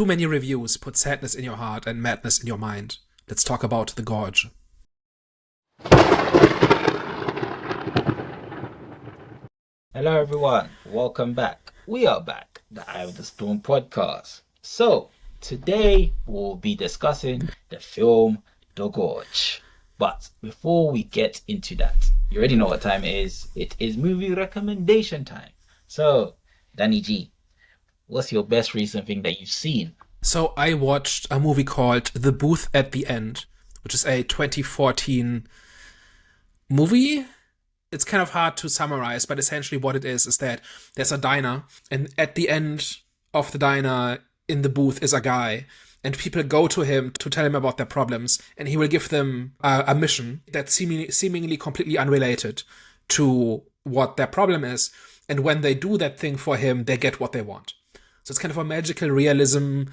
Too many reviews put sadness in your heart and madness in your mind. Let's talk about The Gorge. Hello, everyone. Welcome back. We are back, the Eye of the Storm podcast. So, today we'll be discussing the film The Gorge. But before we get into that, you already know what time it is. It is movie recommendation time. So, Danny G, what's your best recent thing that you've seen? So I watched a movie called The Booth at the End, which is a 2014 movie. It's kind of hard to summarize, but essentially what it is that there's a diner, and at the end of the diner, in the booth, is a guy, and people go to him to tell him about their problems, and he will give them a mission that's seemingly completely unrelated to what their problem is, and when they do that thing for him, they get what they want. So it's kind of a magical realism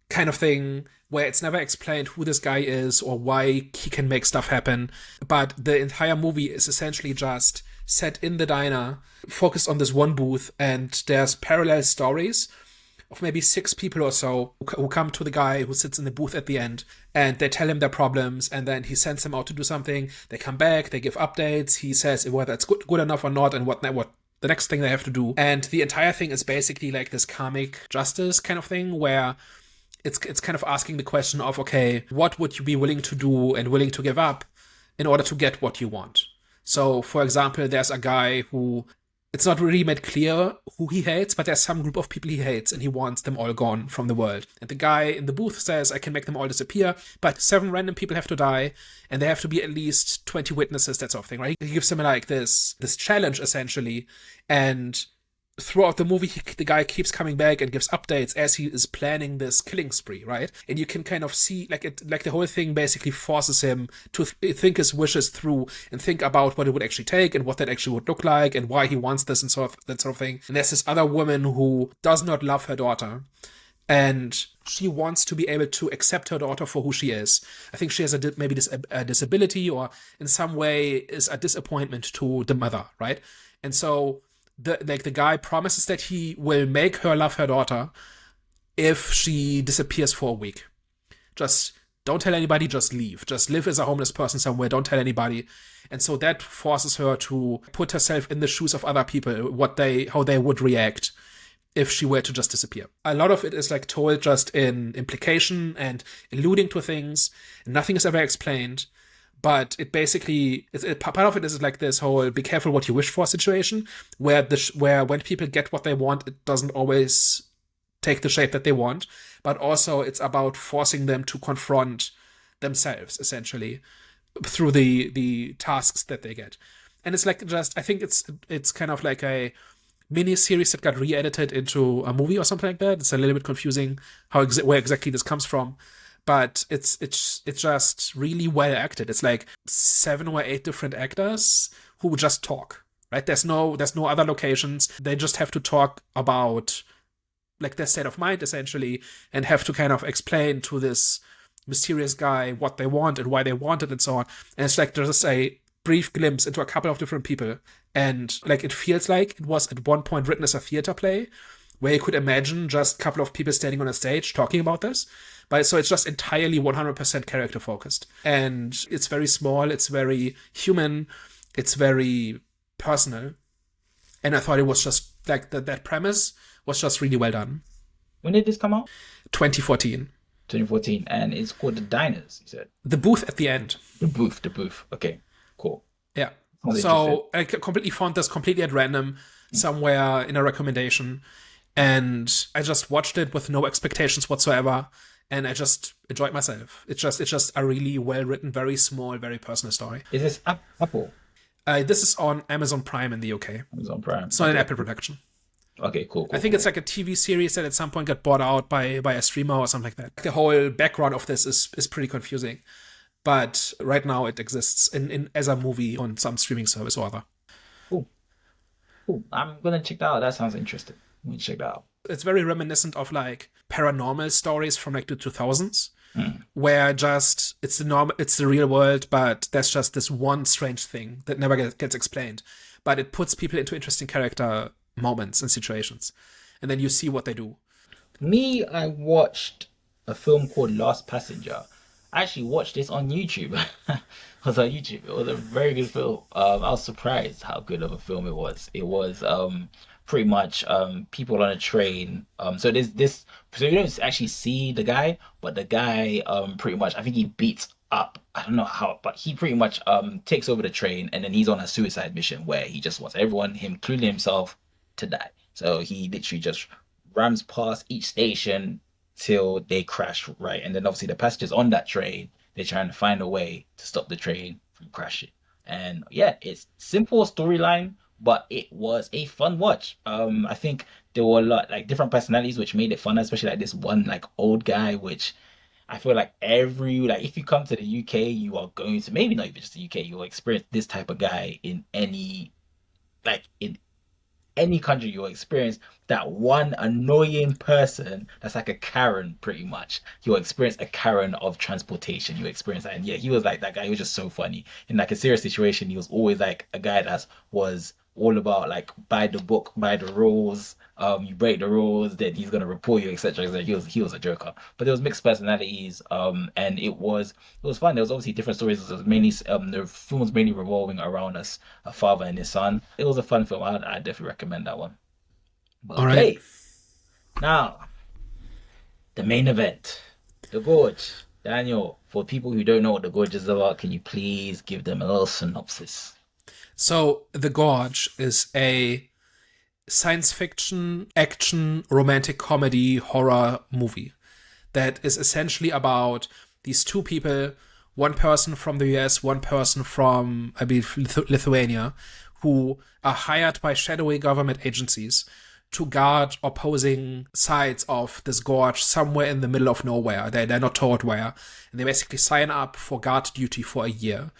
kind of thing where it's never explained who this guy is or why he can make stuff happen. But the entire movie is essentially just set in the diner, focused on this one booth, and there's parallel stories of maybe 6 people or so who come to the guy who sits in the booth at the end, and they tell him their problems, and then he sends them out to do something. They come back, they give updates, he says whether it's good enough or not, and what the next thing they have to do. And the entire thing is basically like this karmic justice kind of thing where it's kind of asking the question of, okay, what would you be willing to do and willing to give up in order to get what you want? So, for example, there's a guy who, it's not really made clear who he hates, but there's some group of people he hates and he wants them all gone from the world. And the guy in the booth says, I can make them all disappear, but 7 random people have to die, and there have to be at least 20 witnesses, that sort of thing, right? He gives him like this challenge, essentially, and throughout the movie, the guy keeps coming back and gives updates as he is planning this killing spree, right? And you can kind of see, like the whole thing basically forces him to think his wishes through and think about what it would actually take and what that actually would look like and why he wants this and that sort of thing. And there's this other woman who does not love her daughter, and she wants to be able to accept her daughter for who she is. I think she has maybe a disability, or in some way is a disappointment to the mother, right? And so the guy promises that he will make her love her daughter if she disappears for a week. Just don't tell anybody, just leave. Just live as a homeless person somewhere, don't tell anybody. And so that forces her to put herself in the shoes of other people, how they would react if she were to just disappear. A lot of it is like told just in implication and alluding to things. Nothing is ever explained. But it basically, part of it is like this whole be careful what you wish for situation, where when people get what they want, it doesn't always take the shape that they want. But also it's about forcing them to confront themselves, essentially, through the tasks that they get. And it's like I think it's kind of like a mini series that got re-edited into a movie or something like that. It's a little bit confusing where exactly this comes from. But it's just really well acted. It's like 7 or 8 different actors who just talk, right? There's no other locations. They just have to talk about like their state of mind, essentially, and have to kind of explain to this mysterious guy what they want and why they want it and so on. And it's like there's a brief glimpse into a couple of different people. And like it feels like it was at one point written as a theater play where you could imagine just a couple of people standing on a stage talking about this. But so it's just entirely 100% character focused. And it's very small, it's very human, it's very personal. And I thought it was just like that premise was just really well done. When did this come out? 2014. 2014. And it's called The Diners, you said? The Booth at the End. The Booth. Okay, cool. Yeah. So I completely found this completely at random somewhere in a recommendation. And I just watched it with no expectations whatsoever. And I just enjoyed myself. It's just a really well-written, very small, very personal story. Is this Apple? This is on Amazon Prime in the UK. Amazon Prime. It's not an Apple production. Okay, cool. I think it's like a TV series that at some point got bought out by a streamer or something like that. The whole background of this is pretty confusing. But right now it exists in as a movie on some streaming service or other. Cool. I'm going to check that out. That sounds interesting. Let me check that out. It's very reminiscent of like paranormal stories from like the 2000s, where just it's the real world, but there's just this one strange thing that never gets explained. But it puts people into interesting character moments and situations, and then you see what they do. Me, I watched a film called Last Passenger. I actually watched this on YouTube. I was on YouTube. It was a very good film. I was surprised how good of a film it was. It was pretty much people on a train. So there's this. So you don't actually see the guy, but the guy pretty much I think he beats up. I don't know how, but he pretty much takes over the train, and then he's on a suicide mission where he just wants everyone, him including himself, to die. So he literally just rams past each station till they crash, right? And then obviously the passengers on that train, they're trying to find a way to stop the train from crashing. And yeah, it's simple storyline, but it was a fun watch. I think there were a lot like different personalities which made it fun, especially like this one like old guy, which I feel like every like if you come to the UK, you are going to maybe not even just the UK, you'll experience this type of guy in any country you'll experience that one annoying person that's like a Karen, pretty much. You'll experience a Karen of transportation. You experience that. And yeah, he was like that guy. He was just so funny. In like a serious situation, he was always like a guy that was all about like by the book, by the rules. You break the rules, then he's gonna report you, etc. etc. He was a joker. But there was mixed personalities, and it was fun. There was obviously different stories. It was mainly the film was mainly revolving around us, a father and his son. It was a fun film. I definitely recommend that one. But All right. okay, now the main event, the Gorge. Daniel, for people who don't know what the Gorge is about, can you please give them a little synopsis? So, The Gorge is a science fiction, action, romantic comedy, horror movie that is essentially about these two people, one person from the US, one person from, I believe, Lithuania, who are hired by shadowy government agencies to guard opposing sides of this gorge somewhere in the middle of nowhere. They're not told where. And they basically sign up for guard duty for a year.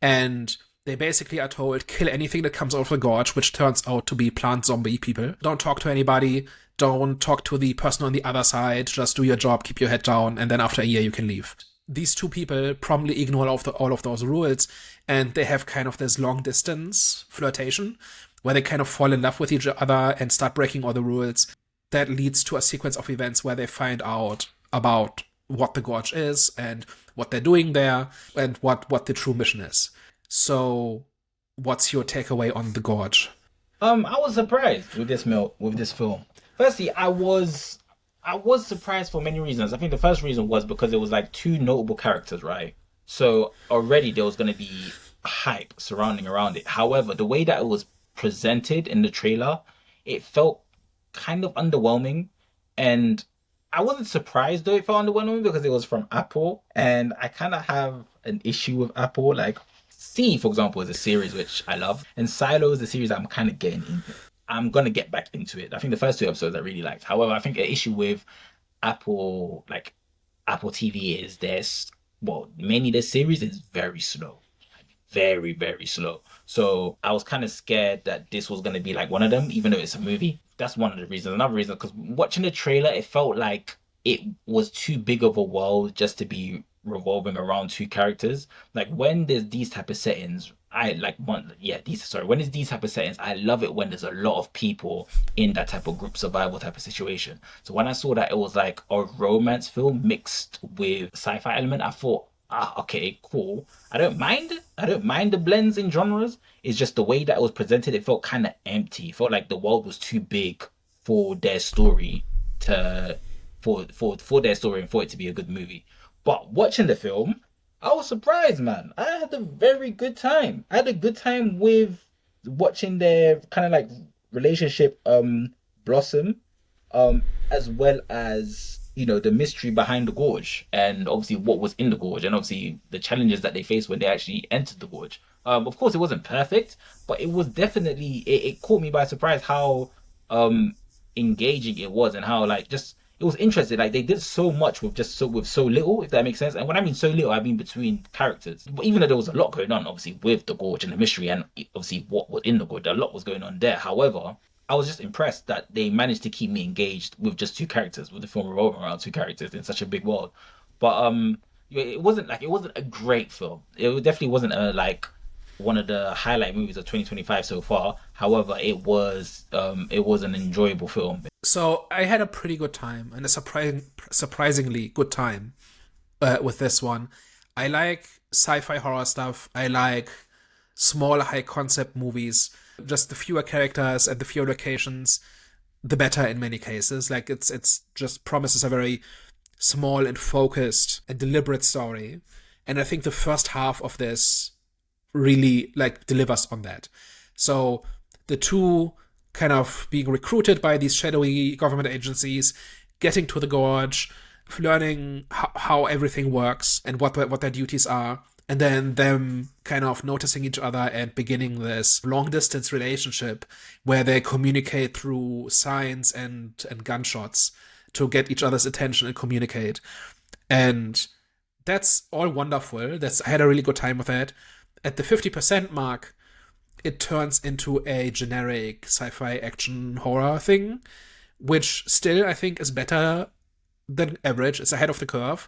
And they basically are told, kill anything that comes out of the gorge, which turns out to be plant zombie people. Don't talk to anybody. Don't talk to the person on the other side. Just do your job, keep your head down, and then after a year you can leave. These two people promptly ignore all of those rules, and they have kind of this long distance flirtation where they kind of fall in love with each other and start breaking all the rules. That leads to a sequence of events where they find out about what the gorge is and what they're doing there and what the true mission is. So, what's your takeaway on the gorge? I was surprised with this film. Firstly, I was surprised for many reasons. I think the first reason was because it was like two notable characters, right? So already there was going to be hype surrounding around it. However, the way that it was presented in the trailer, it felt kind of underwhelming. And I wasn't surprised though it felt underwhelming because it was from Apple, and I kind of have an issue with Apple. Like, C, for example, is a series which I love, and Silo is a series I'm kind of getting into. I'm gonna get back into it. I think the first two episodes I really liked. However, I think an issue with Apple, like Apple TV, is this. Well, mainly the series is very slow, very very slow. So I was kind of scared that this was gonna be like one of them, even though it's a movie. That's one of the reasons. Another reason, because watching the trailer, it felt like it was too big of a world just to be revolving around two characters. Like when there's these type of settings, I like one. Yeah, these sorry. When it's these type of settings, I love it when there's a lot of people in that type of group survival type of situation. So when I saw that it was like a romance film mixed with sci-fi element, I thought, okay, cool. I don't mind. I don't mind the blends in genres. It's just the way that it was presented. It felt kind of empty. It felt like the world was too big for their story to for their story and for it to be a good movie. But watching the film, I was surprised, man. I had a very good time. I had a good time with watching their kind of like relationship blossom, as well as the mystery behind the gorge and obviously what was in the gorge and obviously the challenges that they faced when they actually entered the gorge. Of course, it wasn't perfect, but it was definitely it caught me by surprise how um engaging it was and how like just it was interesting. Like they did so much with so little, if that makes sense. And when I mean so little, I mean between characters. But even though there was a lot going on, obviously with the gorge and the mystery, and obviously what was in the gorge, a lot was going on there. However, I was just impressed that they managed to keep me engaged with just two characters, with the film revolving around two characters in such a big world. But it wasn't a great film. It definitely wasn't a like one of the highlight movies of 2025 so far. However, it was an enjoyable film. So I had a pretty good time and a surprisingly good time with this one. I like sci-fi horror stuff. I like small, high concept movies. Just the fewer characters and the fewer locations, the better in many cases. Like it's just promises a very small and focused and deliberate story. And I think the first half of this really like delivers on that. So the two kind of being recruited by these shadowy government agencies, getting to the gorge, learning how everything works and what their duties are, and then them kind of noticing each other and beginning this long distance relationship where they communicate through signs and gunshots to get each other's attention and communicate. And that's all wonderful. I had a really good time with that. At the 50% mark, it turns into a generic sci-fi action horror thing, which still I think is better than average. It's ahead of the curve.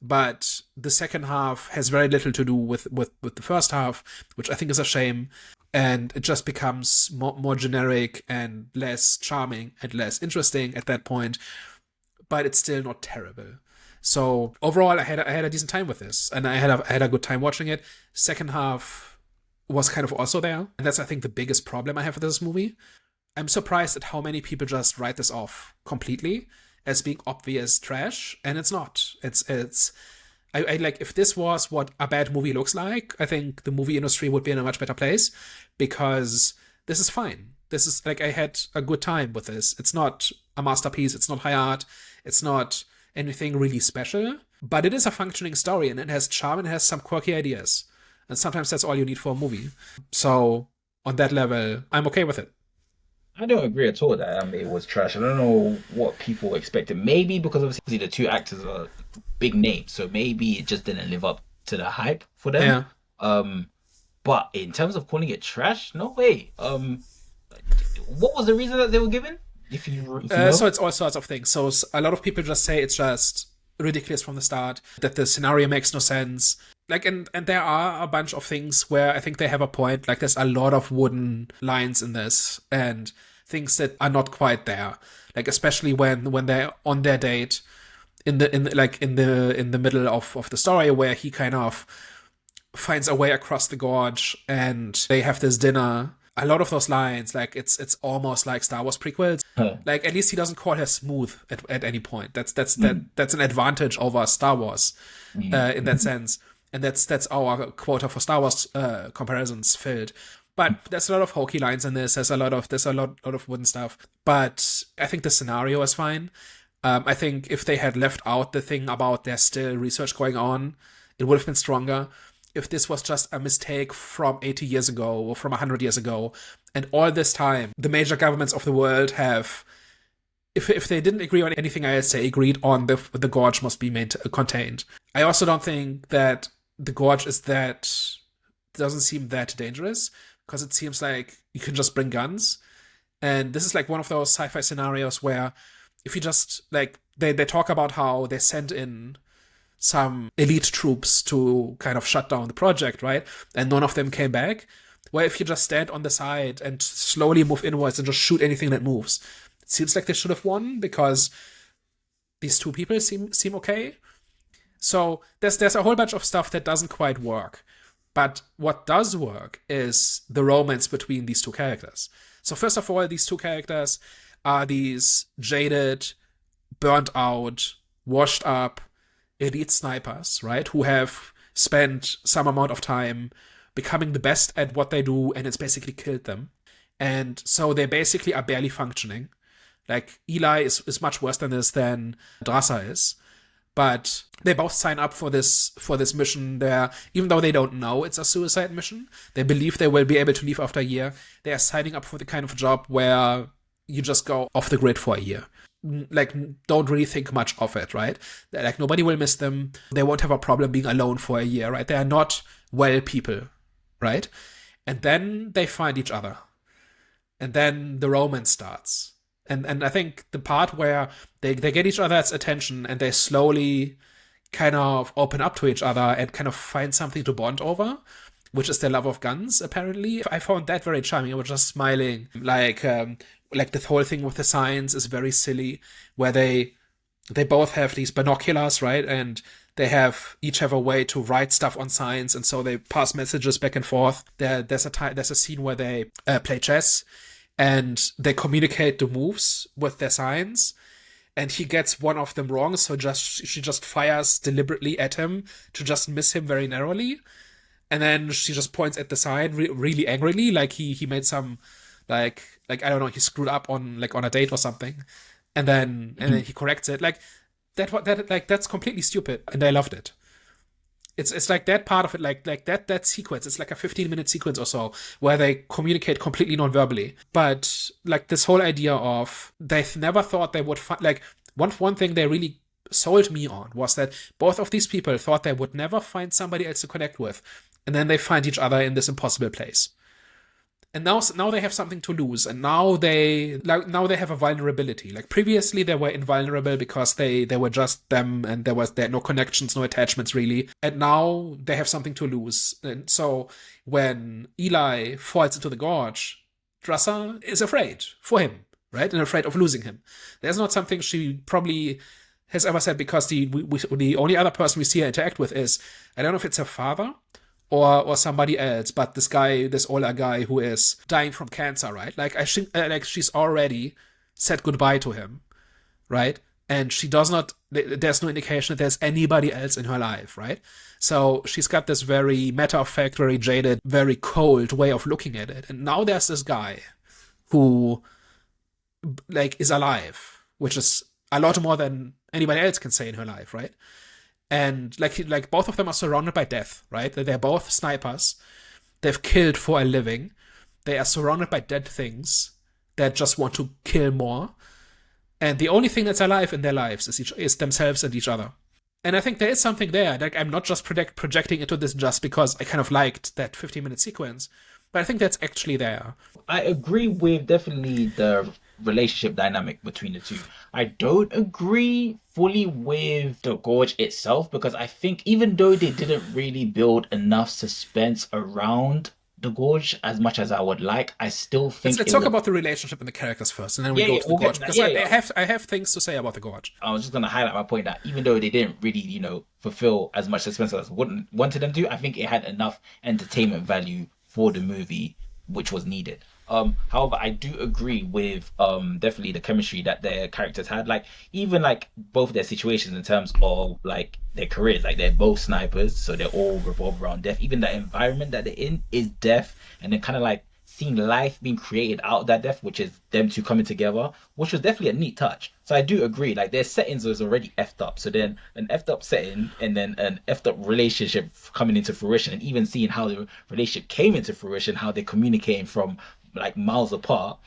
But the second half has very little to do with the first half, which I think is a shame. And it just becomes more generic and less charming and less interesting at that point. But it's still not terrible. So overall, I had a decent time with this, and I had a good time watching it. Second half was kind of also there, and that's I think the biggest problem I have with this movie. I'm surprised at how many people just write this off completely as being obvious trash, and it's not. I like if this was what a bad movie looks like, I think the movie industry would be in a much better place because this is fine. This is like I had a good time with this. It's not a masterpiece. It's not high art. It's not anything really special, but it is a functioning story and it has charm and it has some quirky ideas. And sometimes that's all you need for a movie. So on that level, I'm okay with it. I don't agree at all that it was trash. I don't know what people expected. Maybe because obviously the two actors are big names, so maybe it just didn't live up to the hype for them. Yeah. Um, but in terms of calling it trash, no way. What was the reason that they were given? If you know? So it's all sorts of things. So a lot of people just say it's just ridiculous from the start, that the scenario makes no sense. Like, and there are a bunch of things where I think they have a point. Like, there's a lot of wooden lines in this and things that are not quite there. Like, especially when they're on their date in the middle of the story where he kind of finds a way across the gorge and they have this dinner. A lot of those lines, like it's almost like Star Wars prequels. Huh. Like at least he doesn't call her smooth at any point. That's Mm, that's an advantage over Star Wars, mm, in that sense. And that's our quota for Star Wars comparisons filled. But there's a lot of hokey lines in this. There's a lot of wooden stuff. But I think the scenario is fine. I think if they had left out the thing about there's still research going on, it would have been stronger. If this was just a mistake from 80 years ago or from 100 years ago, and all this time, the major governments of the world have, if they didn't agree on anything else, they agreed on the gorge must be contained. I also don't think that the gorge doesn't seem that dangerous, because it seems like you can just bring guns. And this is like one of those sci-fi scenarios where if you just, like, they talk about how they sent in some elite troops to kind of shut down the project, right? And none of them came back. Well, if you just stand on the side and slowly move inwards and just shoot anything that moves, it seems like they should have won because these two people seem okay. So there's a whole bunch of stuff that doesn't quite work. But what does work is the romance between these two characters. So first of all, these two characters are these jaded, burnt out, washed up elite snipers, right? Who have spent some amount of time becoming the best at what they do, and it's basically killed them. And so they basically are barely functioning. Like, Eli is much worse than this than Drasa is. But they both sign up for this mission there, even though they don't know it's a suicide mission. They believe they will be able to leave after a year. They are signing up for the kind of job where you just go off the grid for a year. Like, don't really think much of it, right? Like, nobody will miss them. They won't have a problem being alone for a year, right? They are not well people, right? And then they find each other. And then the romance starts. And I think the part where they get each other's attention and they slowly kind of open up to each other and kind of find something to bond over, which is their love of guns, apparently. I found that very charming. I was just smiling. Like, like the whole thing with the signs is very silly, where they both have these binoculars, right? And they each have a way to write stuff on signs, and so they pass messages back and forth. There's a scene where they play chess, and they communicate the moves with their signs. And he gets one of them wrong, so she just fires deliberately at him to just miss him very narrowly. And then she just points at the sign really angrily, like he made some like I don't know, he screwed up on a date or something. And then he corrects it. Like that's completely stupid, and I loved it. It's like that part of it, like that sequence. It's like a 15-minute sequence or so where they communicate completely non-verbally. But like this whole idea of they never thought they would find, like one thing they really sold me on was that both of these people thought they would never find somebody else to connect with, and then they find each other in this impossible place. And now they have something to lose, and now they have a vulnerability. Like previously, they were invulnerable because they were just them, and they had no connections, no attachments really. And now they have something to lose. And so when Eli falls into the gorge, Drusilla is afraid for him, right, and afraid of losing him. There's not something she probably has ever said, because the only other person we see her interact with is, I don't know if it's her father or somebody else, but this older guy who is dying from cancer, right? Like I think like she's already said goodbye to him, right? And she does not. There's no indication that there's anybody else in her life, right? So she's got this very matter of fact, very jaded, very cold way of looking at it. And now there's this guy who like is alive, which is a lot more than anybody else can say in her life, right? And like both of them are surrounded by death, right? They're both snipers. They've killed for a living. They are surrounded by dead things that just want to kill more. And the only thing that's alive in their lives is themselves and each other. And I think there is something there. Like I'm not just projecting into this just because I kind of liked that 15-minute sequence, but I think that's actually there. I agree with definitely the relationship dynamic between the two. I don't agree fully with the gorge itself, because I think even though they didn't really build enough suspense around the gorge as much as I would like, I still think let's talk about the relationship and the characters first, and then we go to the gorge, because I have things to say about the gorge. I was just gonna highlight my point that even though they didn't really, fulfill as much suspense as I wanted them to, I think it had enough entertainment value for the movie, which was needed. However, I do agree with definitely the chemistry that their characters had. Like even like both their situations in terms of like their careers, like they're both snipers, so they're all revolve around death. Even the environment that they're in is death, and then kind of like seeing life being created out of that death, which is them two coming together, which was definitely a neat touch. So I do agree, like their settings was already effed up. So then an effed up setting and then an effed up relationship coming into fruition, and even seeing how the relationship came into fruition, how they're communicating from like miles apart,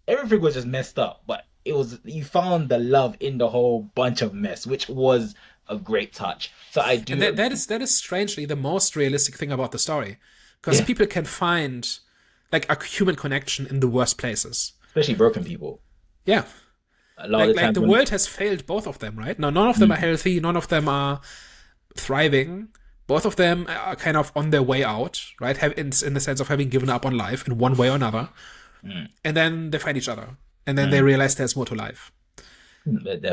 everything was just messed up. But you found the love in the whole bunch of mess, which was a great touch. So I do. And that is strangely the most realistic thing about the story, because people can find like a human connection in the worst places, especially broken people. Yeah, a lot of the time the world has failed both of them, right? Now none of them are healthy, none of them are thriving. Both of them are kind of on their way out, right? In the sense of having given up on life in one way or another. And then they find each other. And then they realize there's more to life.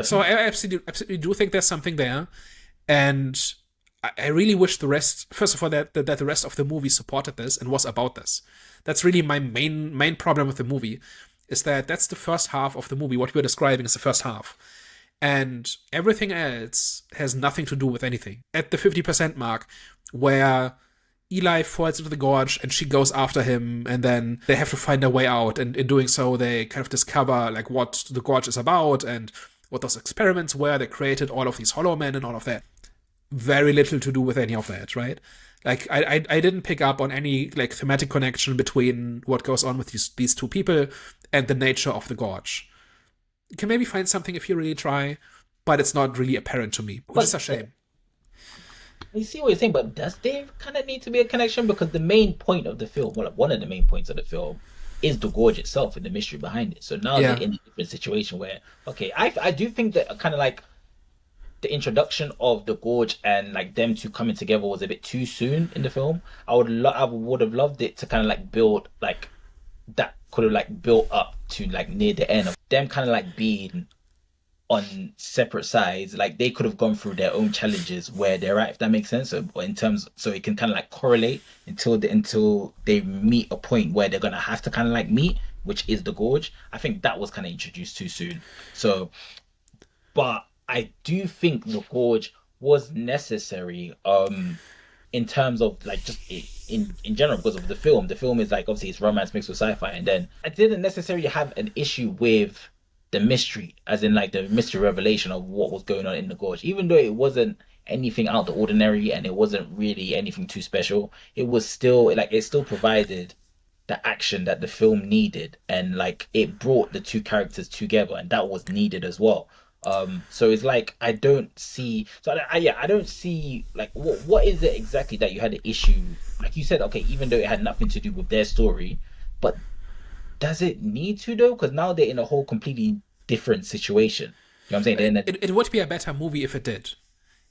So I absolutely do think there's something there. And I really wish first of all, that the rest of the movie supported this and was about this. That's really my main problem with the movie, is that's the first half of the movie. What we're describing is the first half. And everything else has nothing to do with anything. At the 50% mark, where Eli falls into the gorge and she goes after him, and then they have to find their way out, and in doing so they kind of discover like what the gorge is about and what those experiments were. They created all of these hollow men and all of that. Very little to do with any of that, right? Like I didn't pick up on any like thematic connection between what goes on with these two people and the nature of the gorge. You can maybe find something if you really try, but it's not really apparent to me, which is a shame. I see what you're saying, but does there kind of need to be a connection? Because the main point of the film, well, one of the main points of the film, is the gorge itself and the mystery behind it. So now they're in a different situation where, okay, I do think that kind of like the introduction of the gorge and like them two coming together was a bit too soon in the film. I would have loved it to kind of like build like that could have like built up to like near the end of them kind of like being on separate sides. Like they could have gone through their own challenges where they're at, if that makes sense. So in terms, so it can kind of like correlate until they meet a point where they're gonna have to kind of like meet, which is the gorge. I think that was kind of introduced too soon. So, but I do think the gorge was necessary. In terms of like just in general because of the film. The film is like obviously it's romance mixed with sci-fi, and then I didn't necessarily have an issue with the mystery, as in like the mystery revelation of what was going on in the gorge, even though it wasn't anything out the ordinary and it wasn't really anything too special. It was still like it still provided the action that the film needed, and like it brought the two characters together, and that was needed as well. So it's like I don't see. So yeah, I don't see like what is it exactly that you had an issue? Like you said, okay, even though it had nothing to do with their story, but does it need to though? Because now they're in a whole completely different situation. You know what I'm saying? They're in a It would be a better movie if it did.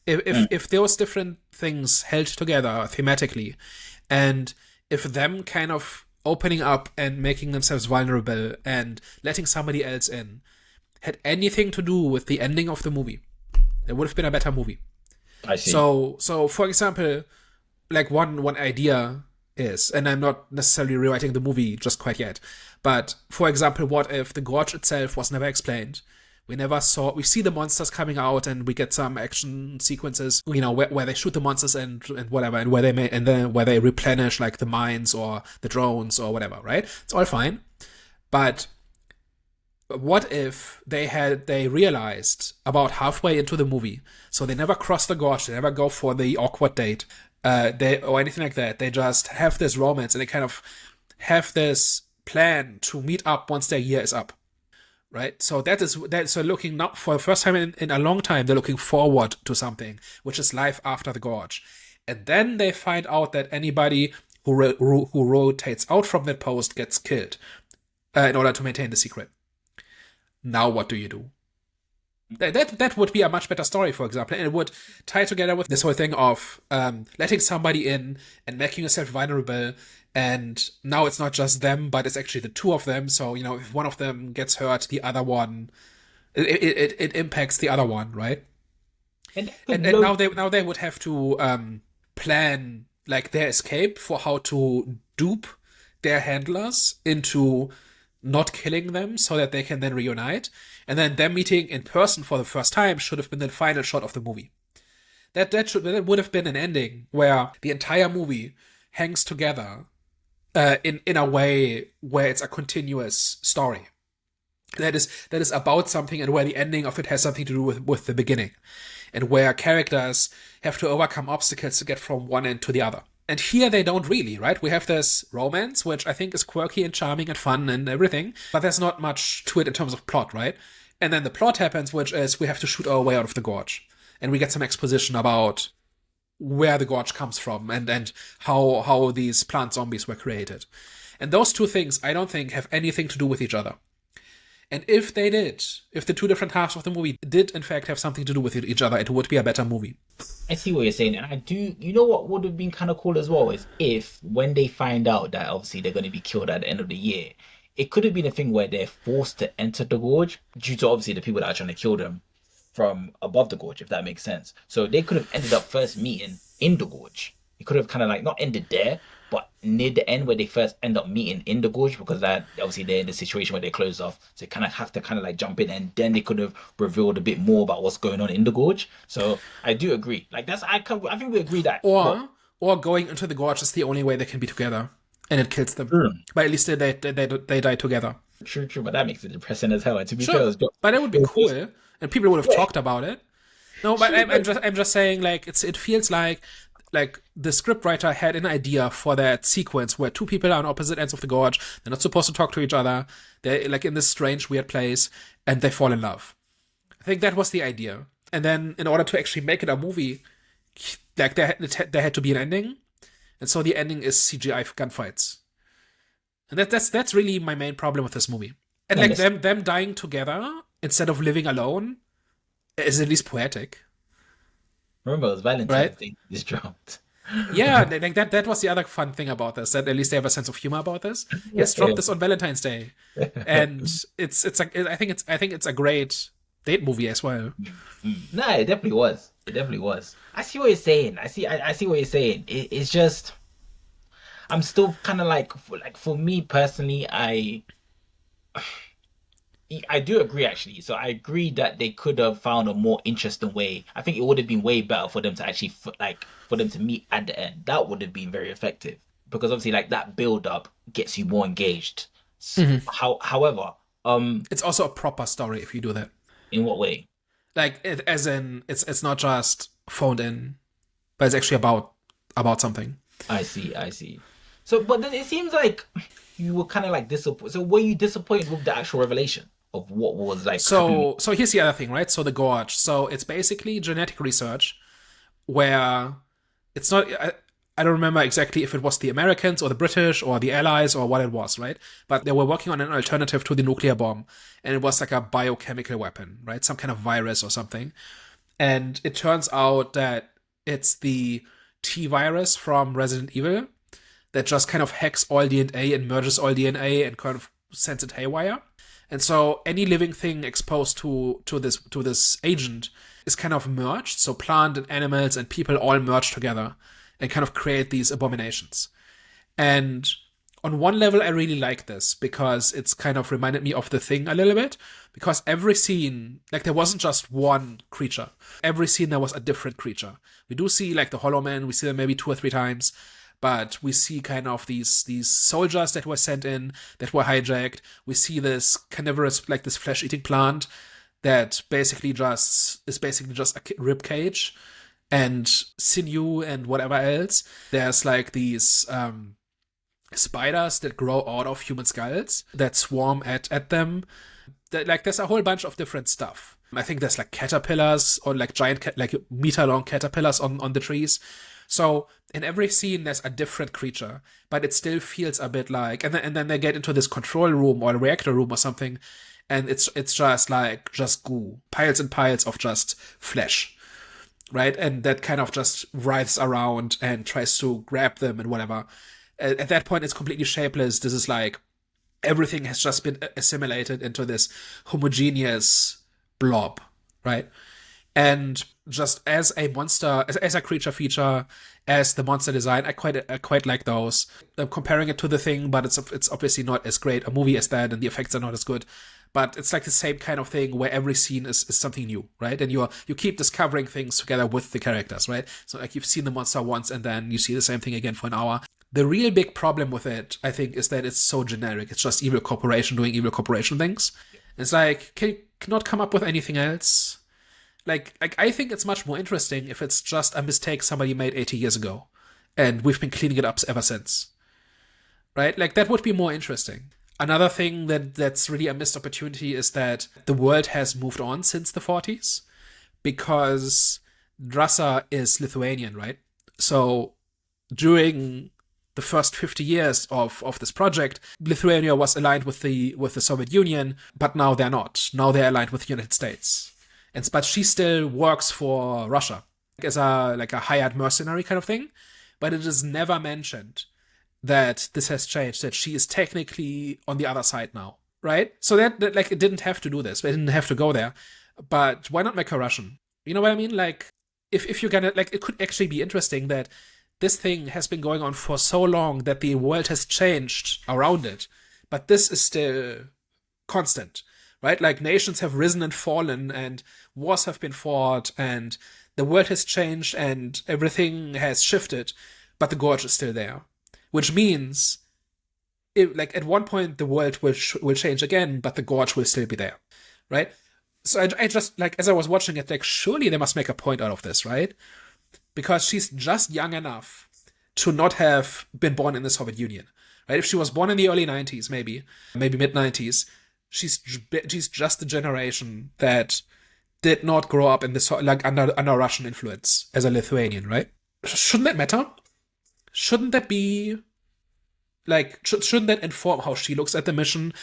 mm, If those different things held together thematically, and if them kind of opening up and making themselves vulnerable and letting somebody else in had anything to do with the ending of the movie, it would have been a better movie. I see. So for example, like one idea is, and I'm not necessarily rewriting the movie just quite yet, but for example, what if the gorge itself was never explained? We see the monsters coming out, and we get some action sequences, where they shoot the monsters and whatever, and and then where they replenish like the mines or the drones or whatever, right? It's all fine. But what if they realized about halfway into the movie, so they never cross the gorge, they never go for the awkward date, they or anything like that. They just have this romance, and they kind of have this plan to meet up once their year is up, right? So so looking not for the first time in a long time, they're looking forward to something, which is life after the gorge, and then they find out that anybody who rotates out from that post gets killed in order to maintain the secret. Now what do you do? That would be a much better story, for example, and it would tie together with this whole thing of letting somebody in and making yourself vulnerable. And now it's not just them, but it's actually the two of them. So if one of them gets hurt, the other one it impacts the other one, right? And now they would have to plan like their escape for how to dupe their handlers into not killing them so that they can then reunite. And then them meeting in person for the first time should have been the final shot of the movie. That would have been an ending where the entire movie hangs together in a way where it's a continuous story. That is about something, and where the ending of it has something to do with the beginning. And where characters have to overcome obstacles to get from one end to the other. And here they don't really, right? We have this romance, which I think is quirky and charming and fun and everything, but there's not much to it in terms of plot, right? And then the plot happens, which is we have to shoot our way out of the gorge. And we get some exposition about where the gorge comes from and how these plant zombies were created. And those two things, I don't think, have anything to do with each other. And if they did, if the two different halves of the movie did in fact have something to do with each other, it would be a better movie. I see what you're saying, and I do. You know what would have been kind of cool as well is if when they find out that obviously they're going to be killed at the end of the year, it could have been a thing where they're forced to enter the gorge due to obviously the people that are trying to kill them from above the gorge, if that makes sense. So they could have ended up first meeting in the gorge. It could have kind of like not ended there, but near the end where they first end up meeting in the gorge, because that obviously they're in the situation where they're closed off, so they kind of have to kind of like jump in, and then they could have revealed a bit more about what's going on in the gorge. So I do agree. Like I think we agree that. Or going into the gorge is the only way they can be together, and it kills them. But at least they die together. True, but that makes it depressing as hell. And to be Sure, fair, but it would be cool, and people would have talked about it. No, but I'm just saying, like it feels like the scriptwriter had an idea for that sequence where two people are on opposite ends of the gorge. They're not supposed to talk to each other. They're like in this strange, weird place, and they fall in love. I think that was the idea. And then, in order to actually make it a movie, like there had to be an ending, and so the ending is CGI gunfights. And that's really my main problem with this movie. And like them dying together instead of living alone is at least poetic. remember it was Valentine's Right? Day this dropped. Yeah, like that was the other fun thing about this, that at least they have a sense of humor about this. Yes, drop this on Valentine's Day. And I think it's a great date movie as well. No, it definitely was. It definitely was. I see what you're saying. I see what you're saying. It's just I'm still kind of like for me personally, I do agree actually. So I agree that they could have found a more interesting way. I think it would have been way better for them to actually for them to meet at the end. That would have been very effective because obviously like that build up gets you more engaged. Mhm. However, It's also a proper story if you do that. in what way? Like as in it's not just phoned in, but it's actually about something. I see, I see. So, but then it seems like you were kind of like disappointed. So, were you disappointed with the actual revelation of what was like happening? So here's the other thing, right? So the Gorge. So it's basically genetic research where it's not. I don't remember exactly if it was the Americans or the British or the Allies or what it was, right? But they were working on an alternative to the nuclear bomb, and it was like a biochemical weapon, right? Some kind of virus or something. And it turns out that it's the T virus from Resident Evil that just kind of hacks all DNA and merges all DNA and kind of sends it haywire. And so any living thing exposed to this agent is kind of merged. So plant and animals and people all merge together and kind of create these abominations. And on one level, I really like this because it's kind of reminded me of The Thing a little bit. Because every scene, like there wasn't just one creature. Every scene there was a different creature. We do see like the Hollow Man. We see them maybe 2 or 3 times, but we see kind of these soldiers that were sent in that were hijacked. We see this carnivorous, like this flesh-eating plant that basically just a rib cage and sinew and whatever else. There's like these spiders that grow out of human skulls that swarm at them. Like there's a whole bunch of different stuff. I think there's like caterpillars or like giant like meter long caterpillars on the trees. So in every scene there's a different creature, but it still feels a bit like and then they get into this control room or a reactor room or something, and it's just goo, piles and piles of just flesh, right? And that kind of just writhes around and tries to grab them and whatever. At that point, it's completely shapeless. This is like everything has just been assimilated into this homogeneous blob, right? And just as a monster, as a creature feature, as the monster design, I quite like those. I'm comparing it to The Thing, but it's obviously not as great a movie as that, and the effects are not as good. But it's like the same kind of thing where every scene is something new, right? And you keep discovering things together with the characters, right? So like you've seen the monster once, and then you see the same thing again for an hour. The real big problem with it, I think, is that it's so generic. It's just evil corporation doing evil corporation things. It's like, can you not come up with anything else? Like I think it's much more interesting if it's just a mistake somebody made 80 years ago, and we've been cleaning it up ever since, right? Like that would be more interesting. Another thing that's really a missed opportunity is that the world has moved on since the 40s because Drasa is Lithuanian, right? So during the first 50 years of this project, Lithuania was aligned with the Soviet Union, but now they're not. Now they're aligned with the United States. But she still works for Russia as a hired mercenary kind of thing. But it is never mentioned that this has changed, that she is technically on the other side now, right? So that like it didn't have to do this. It didn't have to go there. But why not make her Russian? You know what I mean? Like if you're gonna like, it could actually be interesting that this thing has been going on for so long that the world has changed around it, but this is still constant, right? Like nations have risen and fallen, and wars have been fought, and the world has changed, and everything has shifted, but the Gorge is still there, which means, like at one point the world will change again, but the Gorge will still be there, right? So I just like as I was watching it, like surely they must make a point out of this, right? Because she's just young enough to not have been born in the Soviet Union, right? If she was born in the early 90s, maybe mid 90s, she's just the generation that did not grow up in this like under Russian influence as a Lithuanian, right? Shouldn't that matter? Shouldn't that be like shouldn't that inform how she looks at the mission,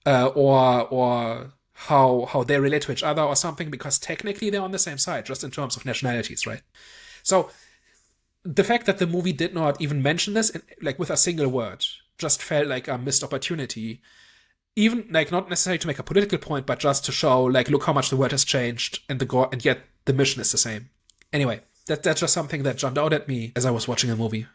or how they relate to each other or something? Because technically they're on the same side, just in terms of nationalities, right? So the fact that the movie did not even mention this, like with a single word, just felt like a missed opportunity. Even like not necessarily to make a political point, but just to show like, look how much the world has changed, and yet the mission is the same. Anyway, that's just something that jumped out at me as I was watching the movie.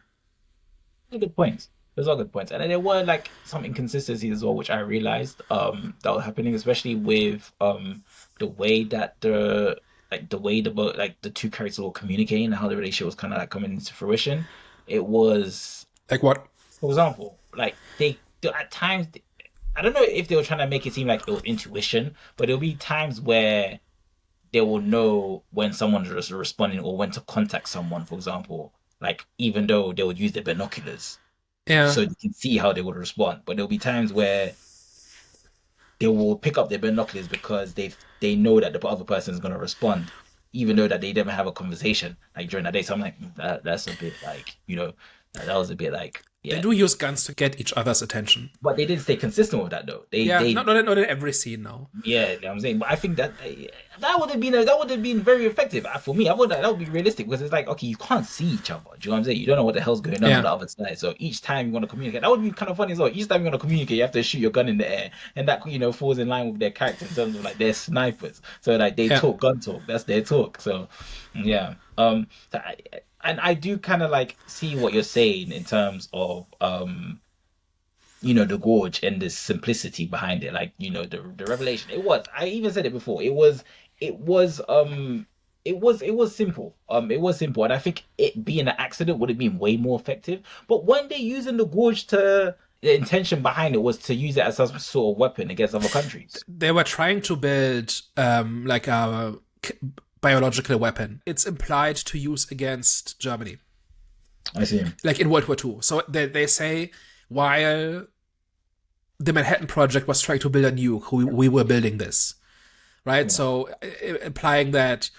Good points. Those are good points. And then there were like some inconsistencies as well, which I realized that were happening, especially with the way that the two characters were communicating and how the relationship was kind of like coming into fruition. It was, Like what? for example, like at times, I don't know if they were trying to make it seem like it was intuition, but there'll be times where they will know when someone's responding or when to contact someone, for example. Like even though they would use their binoculars Yeah. so they can see how they would respond. But there'll be times where they will pick up their binoculars because they know that the other person is gonna respond, even though that they never have a conversation like during the day. So I'm like, that's a bit like, that was a bit like, They yeah. do use guns to get each other's attention. But they didn't stay consistent with that though. They Yeah, they not in every scene, no. Yeah, you know what I'm saying. But I think that that would have been very effective. For me. I would that would be realistic because it's like, okay, you can't see each other. Do you know what I'm saying? You don't know what the hell's going on Yeah. the other side. So each time you want to communicate, that would be kind of funny as well. Each time you want to communicate, you have to shoot your gun in the air, and that falls in line with their character in terms of like they're snipers. So like they Yeah. talk gun talk. That's their talk. So yeah. And I do kind of like see what you're saying in terms of the gorge and the simplicity behind it, like the revelation. I even said it before, it was it was simple. It was simple, and I think it being an accident would have been way more effective. But when they're using the gorge, the intention behind it was to use it as some sort of weapon against other countries. They were trying to build like a biological weapon. It's implied to use against Germany, I see. like in World War II. So they say while the Manhattan Project was trying to build a nuke, we were building this, right? Yeah. So implying that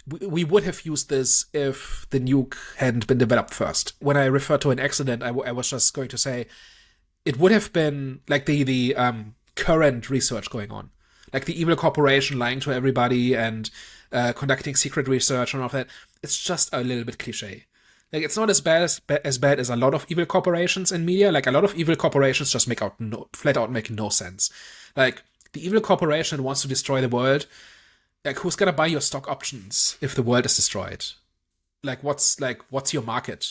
we would have used this if the nuke hadn't been developed first. When I refer to an accident, I was just going to say it would have been like the current research going on, like the evil corporation lying to everybody and conducting secret research and all of that. It's just a little bit cliche. Like it's not as bad as a lot of evil corporations in media. Like a lot of evil corporations just flat out make no sense. Like the evil corporation wants to destroy the world. Like who's gonna buy your stock options if the world is destroyed? What's your market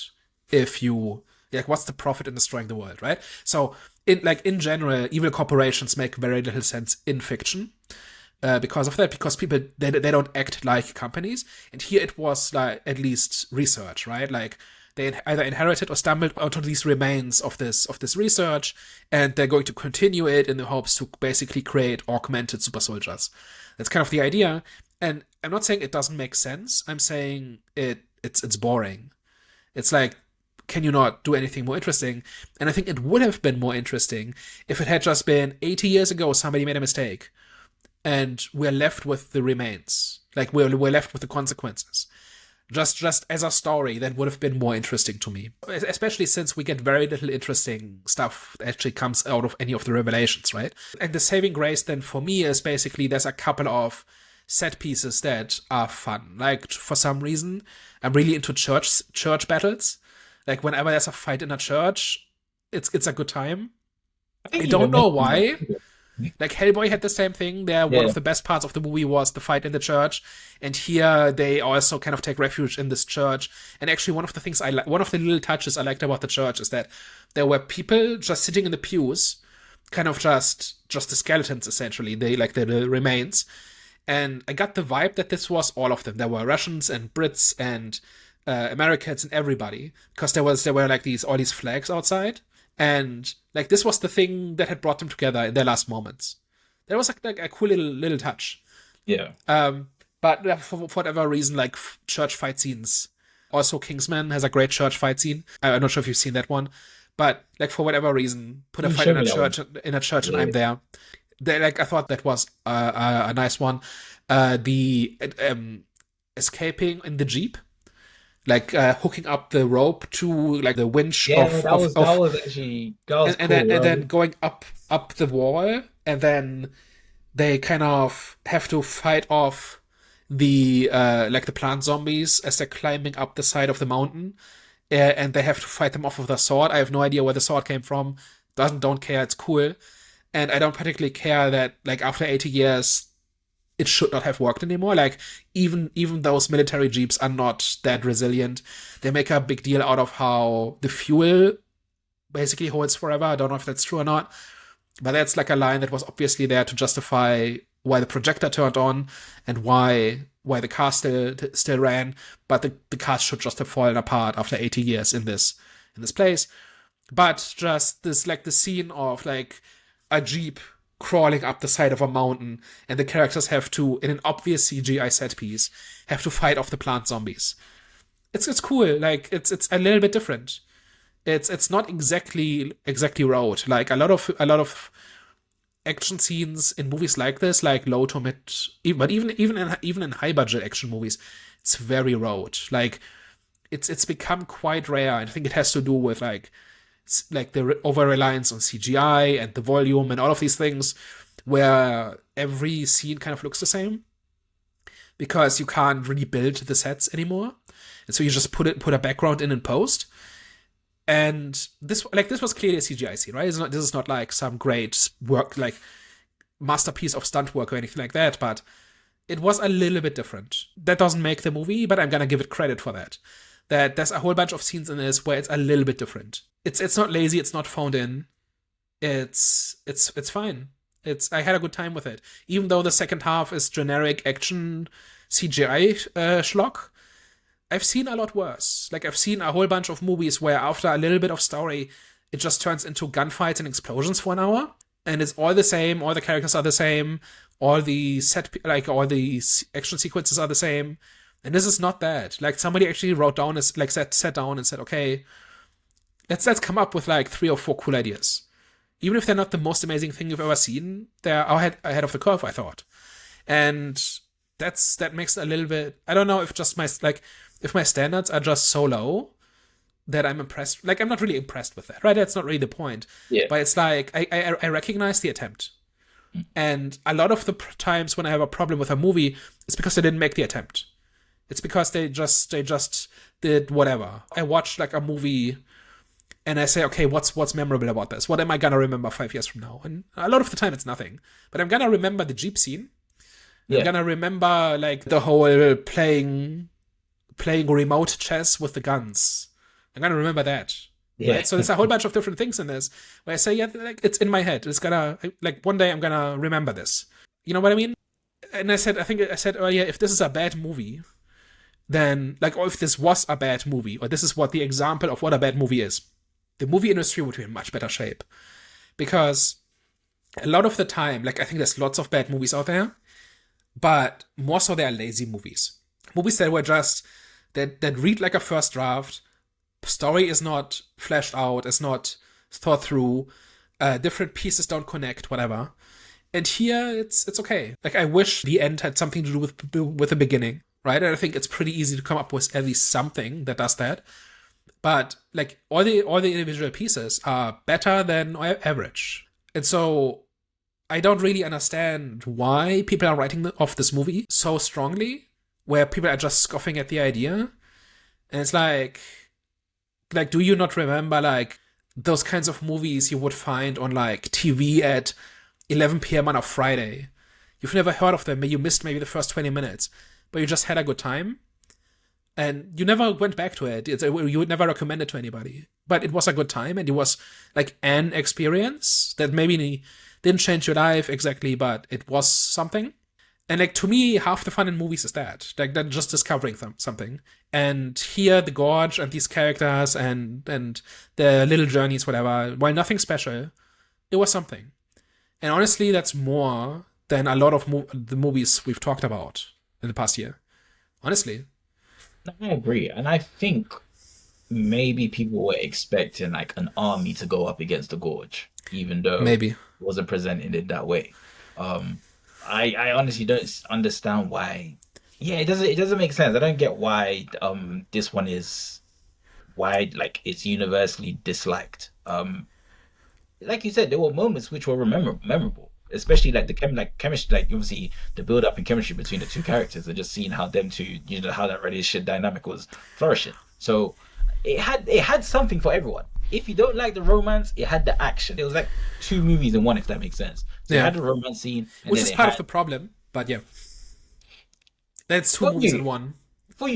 if you what's the profit in destroying the world, right? So in general, evil corporations make very little sense in fiction. Because of that, because people they don't act like companies, and here it was like at least research, right? Like they either inherited or stumbled onto these remains of this research, and they're going to continue it in the hopes to basically create augmented super soldiers. That's kind of the idea, and I'm not saying it doesn't make sense. I'm saying it's boring. It's like, can you not do anything more interesting? And I think it would have been more interesting if it had just been 80 years ago somebody made a mistake and we're left with the remains. Like we're left with the consequences. Just as a story, that would have been more interesting to me. Especially since we get very little interesting stuff that actually comes out of any of the revelations, right? And the saving grace then for me is basically there's a couple of set pieces that are fun. Like for some reason, I'm really into church battles. Like whenever there's a fight in a church, it's a good time. I don't know why. Like Hellboy had the same thing. One of the best parts of the movie was the fight in the church, and here they also kind of take refuge in this church. And actually, one of the things one of the little touches I liked about the church is that there were people just sitting in the pews, kind of just the skeletons essentially. They like the remains, and I got the vibe that this was all of them. There were Russians and Brits and Americans and everybody, because there were like all these flags outside. And like this was the thing that had brought them together in their last moments. That was like a cool little touch. Yeah. But for whatever reason, like church fight scenes. Also, Kingsman has a great church fight scene. I'm not sure if you've seen that one, but like for whatever reason, put a fight in a church, and I'm there. I thought that was a nice one. The escaping in the Jeep. Like hooking up the rope to like the winch that was actually cool. Then going up the wall, and then they kind of have to fight off the like the plant zombies as they're climbing up the side of the mountain, and they have to fight them off with a sword. I have no idea where the sword came from. Don't care. It's cool, and I don't particularly care that like after 80 years, it should not have worked anymore. Like even those military jeeps are not that resilient. They make a big deal out of how the fuel basically holds forever. I don't know if that's true or not, but that's like a line that was obviously there to justify why the projector turned on and why the car still ran, but the car should just have fallen apart after 80 years in this place. But just this like the scene of like a jeep crawling up the side of a mountain, and the characters have to, in an obvious CGI set piece, have to fight off the plant zombies. It's cool. Like it's a little bit different. It's not exactly road. Like a lot of action scenes in movies like this, like low to mid, but even in high budget action movies, it's very road. Like it's become quite rare. I think it has to do with like the over reliance on CGI and the volume and all of these things, where every scene kind of looks the same because you can't really build the sets anymore, and so you just put a background in post. And this was clearly a CGI scene, right? This is not like some great work, like masterpiece of stunt work or anything like that, but it was a little bit different. That doesn't make the movie, but I'm gonna give it credit for that. That there's a whole bunch of scenes in this where it's a little bit different. It's not lazy, it's not phoned in. It's fine. I had a good time with it. Even though the second half is generic action CGI schlock, I've seen a lot worse. Like, I've seen a whole bunch of movies where after a little bit of story, it just turns into gunfights and explosions for an hour, and it's all the same, all the characters are the same, all the action sequences are the same, and this is not that. Like, somebody actually sat down and said, okay, let's come up with like 3 or 4 cool ideas. Even if they're not the most amazing thing you've ever seen, they're ahead of the curve, I thought. And that makes it a little bit, I don't know if just if my standards are just so low that I'm impressed. Like, I'm not really impressed with that, right? That's not really the point. Yeah. But it's like, I recognize the attempt. And a lot of the times when I have a problem with a movie, it's because they didn't make the attempt. It's because they just did whatever. I watch like a movie and I say, okay, what's memorable about this? What am I gonna remember 5 years from now? And a lot of the time it's nothing. But I'm gonna remember the Jeep scene. Yeah. I'm gonna remember like the whole playing remote chess with the guns. I'm gonna remember that. Yeah. Right? So there's a whole bunch of different things in this where I say, yeah, like it's in my head. It's gonna, like, one day I'm gonna remember this. You know what I mean? And I think I said earlier, if this is a bad movie, then, like, or if this was a bad movie, or this is what the example of what a bad movie is, the movie industry would be in much better shape. Because a lot of the time, like, I think there's lots of bad movies out there, but more so they are lazy movies. Movies that were just, that read like a first draft, story is not fleshed out, is not thought through, different pieces don't connect, whatever. And here, it's okay. Like, I wish the end had something to do with the beginning, right? And I think it's pretty easy to come up with at least something that does that. But, like, all the individual pieces are better than average. And so, I don't really understand why people are writing off this movie so strongly, where people are just scoffing at the idea. And it's like, do you not remember, like, those kinds of movies you would find on, like, TV at 11 p.m. on a Friday? You've never heard of them, you missed maybe the first 20 minutes, but you just had a good time, and you never went back to it. You would never recommend it to anybody, but it was a good time, and it was, like, an experience that maybe didn't change your life exactly, but it was something. And, like, to me, half the fun in movies is that. Like, that just discovering something. And here, the Gorge and these characters and the little journeys, whatever, while nothing special, it was something. And honestly, that's more than a lot of the movies we've talked about in the past year. Honestly. I agree. And I think maybe people were expecting, like, an army to go up against the Gorge, even though maybe it wasn't presented in that way. I honestly don't understand why. Yeah, it doesn't make sense. I don't get why this one is, why, like, it's universally disliked. Like you said, there were moments which were memorable, especially like the chemistry, like obviously the build up and chemistry between the two characters, and just seeing how them two, how that relationship dynamic was flourishing. So it had something for everyone. If you don't like the romance, it had the action. It was like two movies in one, if that makes sense. So it Yeah, had the romance scene, and which then is it part of had the problem. But yeah, that's two for movies in you, one. for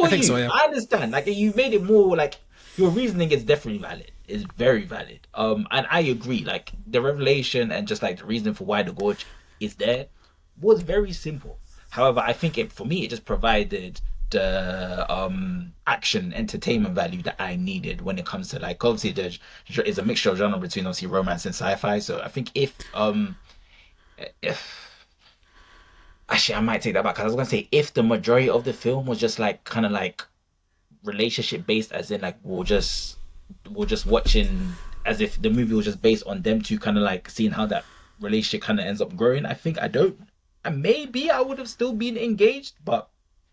I think so. you. Yeah. I understand. Like you made it more like your reasoning is definitely valid. Is very valid. And I agree. Like the revelation and just like the reason for why the gorge is there was very simple. However, I think it for me it just provided the action entertainment value that I needed when it comes to like obviously is a mixture of genre between obviously romance and sci-fi. So I think if actually I might take that back because I was gonna say if the majority of the film was just like kind of like relationship based, as in like we're just watching as if the movie was just based on them two kind of like seeing how that relationship kind of ends up growing. I think I don't, and maybe I would have still been engaged, but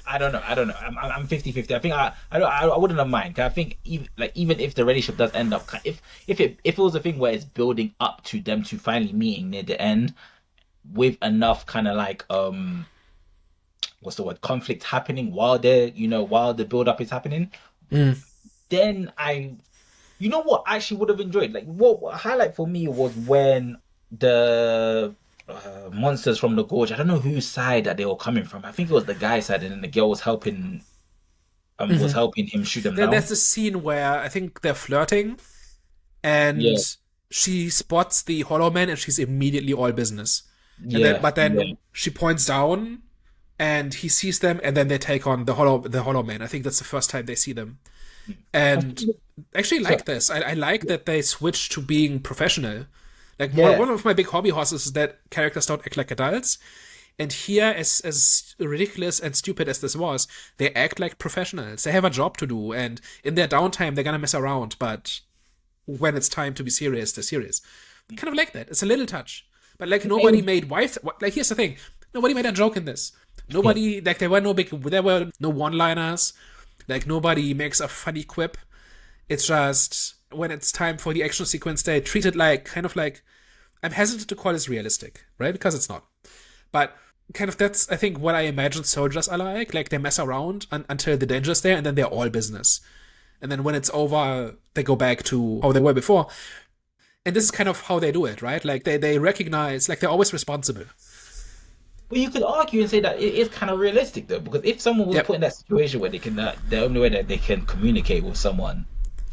I don't know. I'm 50-50. I think I wouldn't have mind. 'Cause I think even if the relationship does end up, if it was a thing where it's building up to them to finally meeting near the end with enough kind of like what's the word, conflict happening while while the build up is happening, Mm. then what I actually would have enjoyed. Like what highlight for me was when the monsters from the gorge. I don't know whose side that they were coming from. I think it was the guy's side, and then the girl was Hmm. helping him shoot them down. There's a scene where I think they're flirting, and Yeah, she spots the Hollow Man, and she's immediately all business. And then, yeah, but yeah. then she points down, and he sees them, and then they take on the Hollow Man. I think that's the first time they see them. I And think I actually so. like this. I like that they switched to being professional. Like Yeah, one of my big hobby horses is that characters don't act like adults. And here, as ridiculous and stupid as this was, they act like professionals. They have a job to do, and in their downtime, they're gonna mess around. But when it's time to be serious, they're serious. Kind of like that. It's a little touch, but like it nobody was, made wife. Like here's the thing: nobody made a joke in this. Nobody like there were no one-liners. Like nobody makes a funny quip. It's just when it's time for the action sequence, they treat it like kind of like I'm hesitant to call this realistic, right? Because it's not. But kind of that's I think what I imagine soldiers are like. Like they mess around until the danger's there, and then they're all business. And then when it's over, they go back to how they were before. And this is kind of how they do it, right? Like they recognize, like they're always responsible. but you could argue and say that it is kind of realistic though, because if someone was put Yep. in that situation where they can, the only way that they can communicate with someone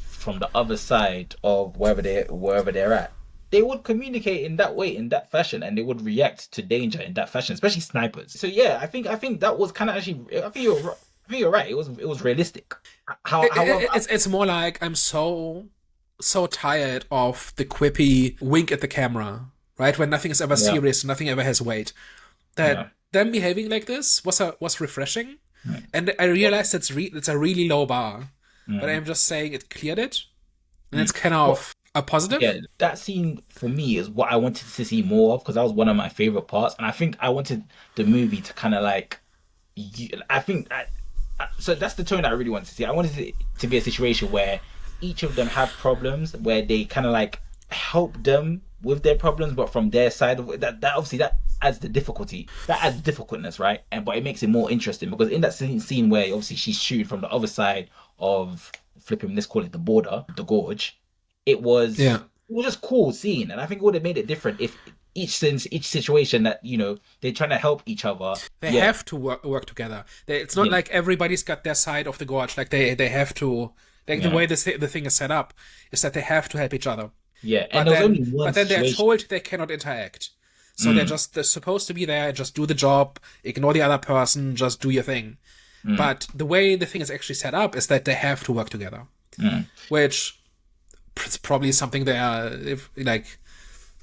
from the other side of wherever they're at, they would communicate in that way, in that fashion, and they would react to danger in that fashion, especially snipers. So yeah, I think that was kind of actually. I think you're right. It was realistic. However, It's more like I'm so tired of the quippy wink at the camera, right? When nothing is ever yeah, serious, nothing ever has weight. That yeah, them behaving like this was refreshing, mm, and I realized it's a really low bar, but mm, I'm just saying it cleared it, and it's mm. kind But of a yeah, positive. that scene for me is what I wanted to see more of because that was one of my favorite parts, and I think I wanted the movie to kind of like. I think so. That's the tone I really wanted to see. I wanted it to be a situation where each of them have problems, where they kind of like help them with their problems, but from their side of it. That obviously that adds the difficulty. That adds difficultness, right? And but it makes it more interesting because in that scene where obviously she's shooting from the other side of flipping, let's call it the border, the gorge. It was Yeah, it was just cool seeing, and I think it would have made it different if each situation that they're trying to help each other. they Yeah, have to work together. It's not yeah, like everybody's got their side of the gorge. Like they have to. Like the yeah, way the thing is set up is that they have to help each other. yeah. And But there was only then one but then they're situation. told they cannot interact. So Mm, they're supposed to be there, just do the job, ignore the other person, just do your thing. mm, But the way the thing is actually set up is that they have to work together, mm. which is probably something they are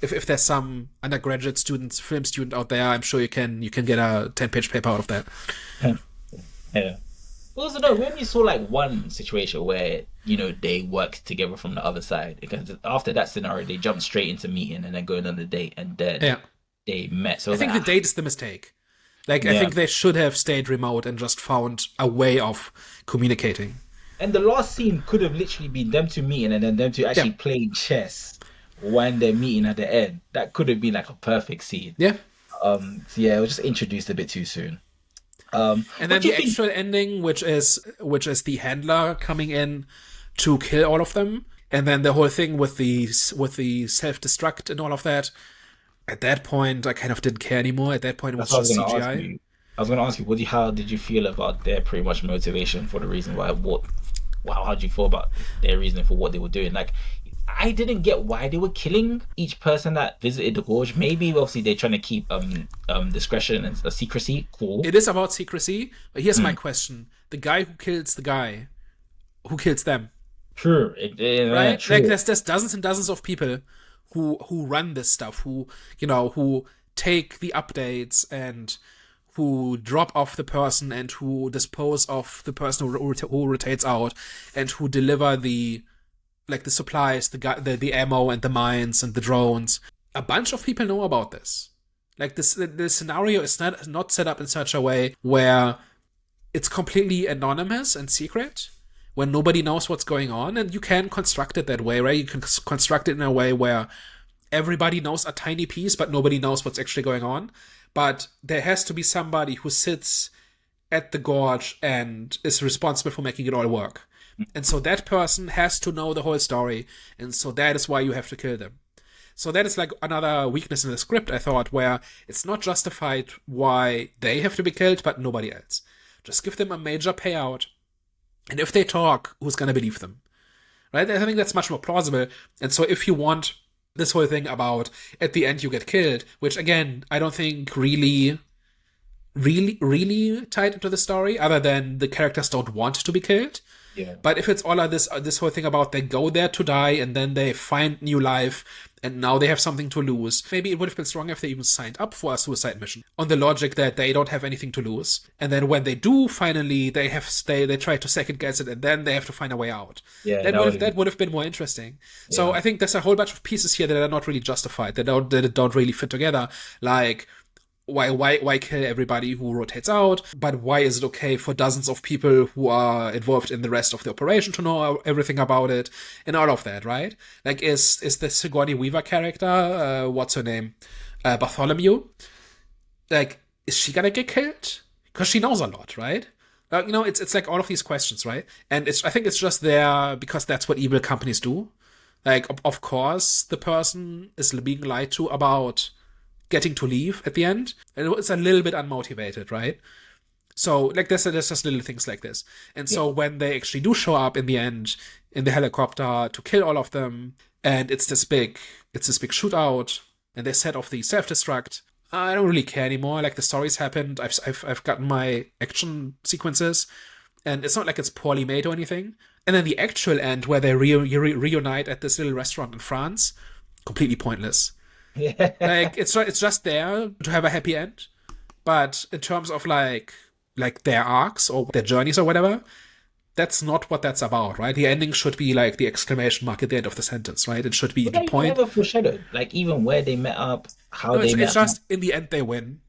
if there's some undergraduate student, film student out there, I'm sure you can get a 10-page paper out of that. Yeah. Well, also, no, we only saw like one situation where they worked together from the other side. Because after that scenario, they jumped straight into meeting and then going on the date, and then Yeah. they met. So I I was like, think the date is the mistake. Like I yeah. think they should have stayed remote and just found a way of communicating. And the last scene could have literally been them two meeting and then them two Yeah. actually playing chess when they're meeting at the end. That could have been like a perfect scene. Yeah. So yeah, it was just introduced a bit too soon. And What then do the you think? actual ending, which is the handler coming in to kill all of them. And then the whole thing with the self-destruct and all of that. At that point, I kind of didn't care anymore. At that point, it That's was what I was just gonna ask CGI. you. I was gonna ask you, how did you feel about their pretty much motivation for the reason why what wow, how did you feel about their reasoning for what they were doing? Like I didn't get why they were killing each person that visited the gorge. Maybe obviously they're trying to keep discretion and secrecy. Cool. It is about secrecy, but here's my Mm. question: the guy who kills the guy, who kills them, True. right? Like True. there's dozens and dozens of people who run this stuff, who take the updates and who drop off the person and who dispose of the person who rotates out and who deliver the supplies, the ammo and the mines and the drones. A bunch of people know about this. Like this, the scenario is not set up in such a way where it's completely anonymous and secret, when nobody knows what's going on, and you can construct it that way, right? You can construct it in a way where everybody knows a tiny piece, but nobody knows what's actually going on. But there has to be somebody who sits at the gorge and is responsible for making it all work. And so that person has to know the whole story, and so that is why you have to kill them. So that is like another weakness in the script, I thought, where it's not justified why they have to be killed, but nobody else. Just give them a major payout, and if they talk, who's gonna believe them? Right? I think that's much more plausible. And so if you want this whole thing about at the end you get killed, which again, I don't think really tied into the story, other than the characters don't want to be killed. Yeah. But if it's all of this whole thing about they go there to die and then they find new life and now they have something to lose, maybe it would have been stronger if they even signed up for a suicide mission on the logic that they don't have anything to lose. And then when they do finally, they try to second guess it and then they have to find a way out. Yeah, That would have been more interesting. So yeah. I think there's a whole bunch of pieces here that are not really justified, that don't really fit together. Like, why kill everybody who rotates out? But why is it okay for dozens of people who are involved in the rest of the operation to know everything about it and all of that, right? Like, is the Sigourney Weaver character, what's her name, Bartholomew? Like, is she gonna get killed? Because she knows a lot, right? It's like all of these questions, right? And I think it's just there because that's what evil companies do. Like, of course, the person is being lied to about getting to leave at the end, and it's a little bit unmotivated, right? So like there's just little things like this, and Yeah. so when they actually do show up in the end in the helicopter to kill all of them, and it's this big shootout, and they set off the self destruct. I don't really care anymore. Like the story's happened. I've gotten my action sequences, and it's not like it's poorly made or anything. And then the actual end where they reunite at this little restaurant in France, completely pointless. Yeah. Like it's just there to have a happy end, but in terms of like their arcs or their journeys or whatever, that's not what that's about, right? The ending should be like the exclamation mark at the end of the sentence, right? It should be But the they even point. never foreshadowed, like even where they met up, how No, they it's met up. just in the end they win.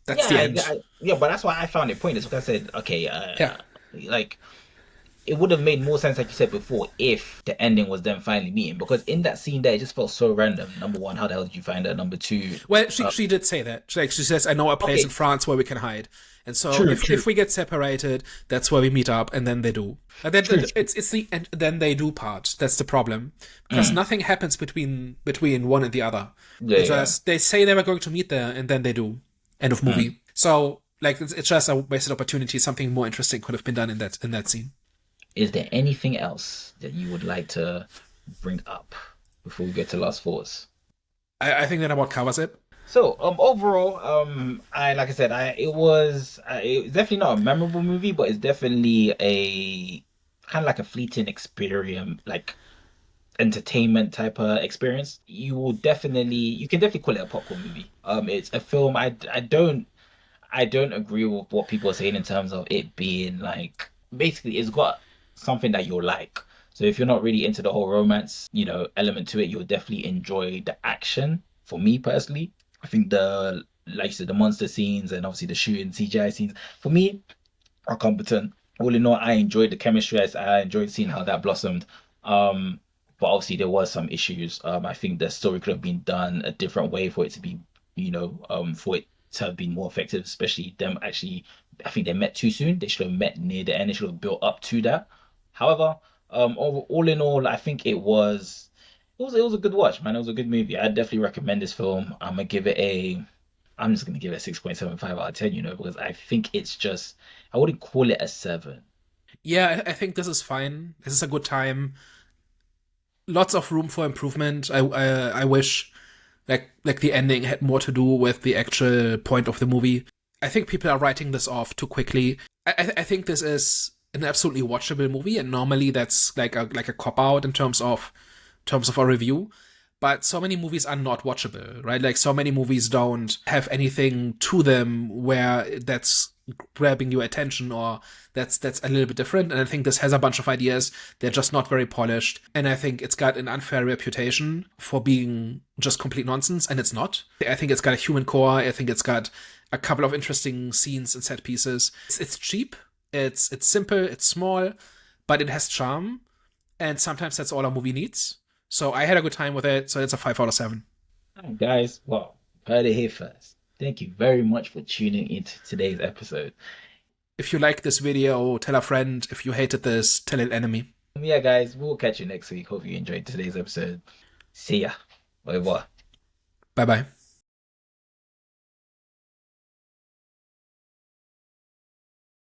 That's Yeah, the end. yeah, but that's why I found it pointless because I said, okay, Yeah. like it would have made more sense, like you said before, if the ending was them finally meeting. Because in that scene there, it just felt so random. Number one, how the hell did you find her? Number two, Well, she did say that. She says, "I know a place in okay, France where we can hide." And so true, if true, we get separated, that's where we meet up, and then they do. And then true, true. it's the and then they do part. That's the problem because Mm, nothing happens between one and the other. yeah, It yeah. just they say they were going to meet there, and then they do. End of Mm. movie. So like it's just a wasted opportunity. Something more interesting could have been done in that scene. Is there anything else that you would like to bring up before we get to last thoughts? I think that about covers it. So, overall, I like I said, it was definitely not a memorable movie, but it's definitely a kind of like a fleeting experience, like entertainment type of experience. You can definitely call it a popcorn movie. It's a film. I don't agree with what people are saying in terms of it being like basically it's got something that you'll like. So if you're not really into the whole romance, element to it, you'll definitely enjoy the action. For me personally, I think the like you said, the monster scenes and obviously the shooting CGI scenes for me are competent. All in all, I enjoyed the chemistry. I enjoyed seeing how that blossomed. Um, but obviously there was some issues. I think the story could have been done a different way for it to be, for it to have been more effective, especially them actually. I think they met too soon. They should have met near the end. They should have built up to that. However, All in all, I think it was a good watch, man. It was a good movie. I definitely recommend this film. I'm just gonna give it a 6.75 out of 10, because I think I wouldn't call it a 7. Yeah, I think this is fine. This is a good time. Lots of room for improvement. I wish like the ending had more to do with the actual point of the movie. I think people are writing this off too quickly. I think this is an absolutely watchable movie, and normally that's like a cop out in terms of a review. But so many movies are not watchable, right? Like so many movies don't have anything to them where that's grabbing your attention or that's a little bit different. And I think this has a bunch of ideas. They're just not very polished. And I think it's got an unfair reputation for being just complete nonsense, and it's not. I think it's got a human core. I think it's got a couple of interesting scenes and set pieces. It's cheap. It's simple. It's small, but it has charm. And sometimes that's all a movie needs. So I had a good time with it. So it's a 5 out of 7. All right, guys. Well, heard it here first. Thank you very much for tuning into today's episode. If you like this video, tell a friend. If you hated this, tell an enemy. Yeah, guys, we'll catch you next week. Hope you enjoyed today's episode. See ya. Bye bye. Bye bye.